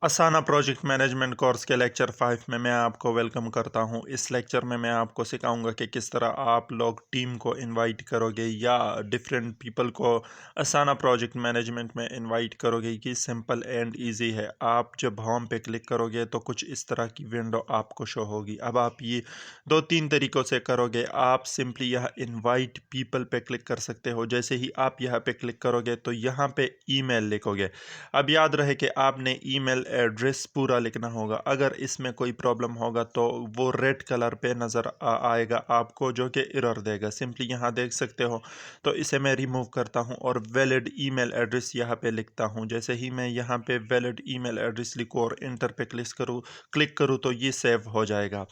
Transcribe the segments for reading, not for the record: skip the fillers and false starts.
असाना project management course के lecture 5 में मैं आपको वेलकम करता हूं। इस लेक्चर में मैं आपको सिखाऊंगा कि किस तरह आप लोग टीम को इनवाइट करोगे या डिफरेंट पीपल को असाना प्रोजेक्ट मैनेजमेंट में इनवाइट करोगे। कि सिंपल एंड इजी है। आप जब होम पे क्लिक करोगे तो कुछ इस तरह की विंडो आपको शो होगी। अब आप ये 2-3 तरीक़ों से करोगे। आप सिंपली यह इनवाइट पीपल पे क्लिक कर सकते हो। जैसे ही आप यहाँ पे क्लिक करोगे तो यहाँ पे ईमेल लिखोगे। अब याद रहे कि आपने ईमेल एड्रेस पूरा लिखना होगा। अगर इसमें कोई प्रॉब्लम होगा तो वो रेड कलर पे नज़र आएगा आपको, जो कि एरर देगा। सिंपली यहाँ देख सकते हो। तो इसे मैं रिमूव करता हूँ और वैलिड ईमेल एड्रेस यहाँ पे लिखता हूँ। जैसे ही मैं यहाँ पे वैलिड ईमेल एड्रेस लिखूँ और इंटर पे क्लिक करूँ तो ये सेव हो जाएगा।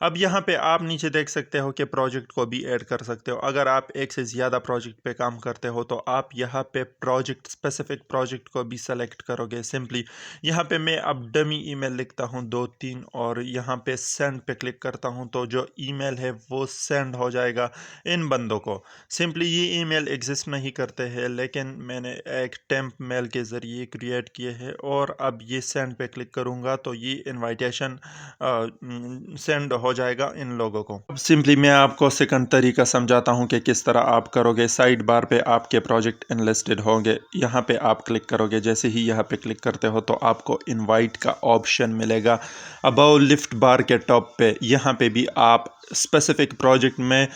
अब यहाँ पे आप नीचे देख सकते हो कि प्रोजेक्ट को भी ऐड कर सकते हो। अगर आप एक से ज़्यादा प्रोजेक्ट पे काम करते हो तो आप यहाँ पे प्रोजेक्ट स्पेसिफिक प्रोजेक्ट को भी सेलेक्ट करोगे। सिंपली यहाँ पे मैं अब डमी ईमेल लिखता हूँ 2-3 और यहाँ पे सेंड पे क्लिक करता हूँ तो जो ईमेल है वो सेंड हो जाएगा इन बंदों को। सिंपली ये ईमेल एग्जिस्ट नहीं करते हैं, लेकिन मैंने एक टेम्प मेल के ज़रिए क्रिएट किए हैं और अब ये सेंड पे क्लिक करूँगा तो ये इनविटेशन सेंड हो जाएगा इन लोगों को। अब सिंपली मैं आपको सेकंड तरीका समझाता हूँ कि किस तरह आप करोगे। साइड बार पे आपके प्रोजेक्ट इनलिस्टेड होंगे। यहाँ पे आप क्लिक करोगे। जैसे ही यहाँ पे क्लिक करते हो तो आपको इनवाइट का ऑप्शन मिलेगा। अबव लिफ्ट बार के टॉप पे यहाँ पे भी आप स्पेसिफिक प्रोजेक्ट में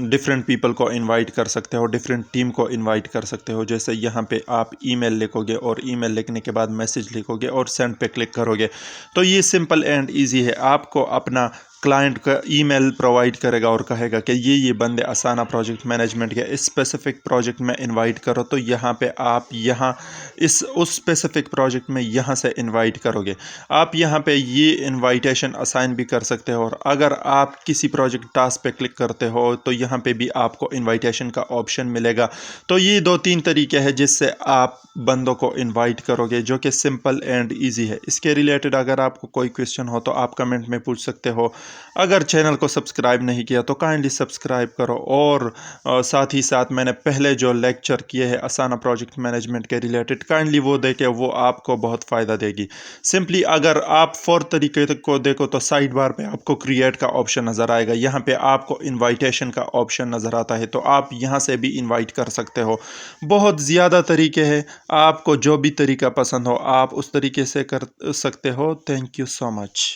डिफरेंट पीपल को इनवाइट कर सकते हो, डिफरेंट टीम को इनवाइट कर सकते हो। जैसे यहाँ पे आप ईमेल लिखोगे और ईमेल लिखने के बाद मैसेज लिखोगे और सेंड पे क्लिक करोगे तो ये सिंपल एंड इजी है। आपको अपना क्लाइंट का ईमेल प्रोवाइड करेगा और कहेगा कि ये बंदे असाना प्रोजेक्ट मैनेजमेंट के इस स्पेसिफिक प्रोजेक्ट में इनवाइट करो, तो यहाँ पे आप यहाँ इस उस स्पेसिफिक प्रोजेक्ट में यहाँ से इनवाइट करोगे। आप यहाँ पे ये इनवाइटेशन असाइन भी कर सकते हो और अगर आप किसी प्रोजेक्ट टास्क पे क्लिक करते हो तो यहाँ पे भी आपको इनवाइटेशन का ऑप्शन मिलेगा। तो ये 2-3 तरीके हैं जिससे आप बंदों को इनवाइट करोगे, जो कि सिंपल एंड इजी है। इसके रिलेटेड अगर आपको कोई क्वेश्चन हो तो आप कमेंट में पूछ सकते हो। अगर चैनल को सब्सक्राइब नहीं किया तो काइंडली सब्सक्राइब करो और साथ ही साथ मैंने पहले जो लेक्चर किए हैं असाना प्रोजेक्ट मैनेजमेंट के रिलेटेड, काइंडली वो देखें, वो आपको बहुत फ़ायदा देगी। सिंपली अगर आप फोर्थ तरीके को देखो तो साइड बार पे आपको क्रिएट का ऑप्शन नज़र आएगा। यहाँ पे आपको इनवाइटेशन का ऑप्शन नज़र आता है तो आप यहाँ से भी इनवाइट कर सकते हो। बहुत ज़्यादा तरीके हैं, आपको जो भी तरीका पसंद हो आप उस तरीके से कर सकते हो। Thank you so much.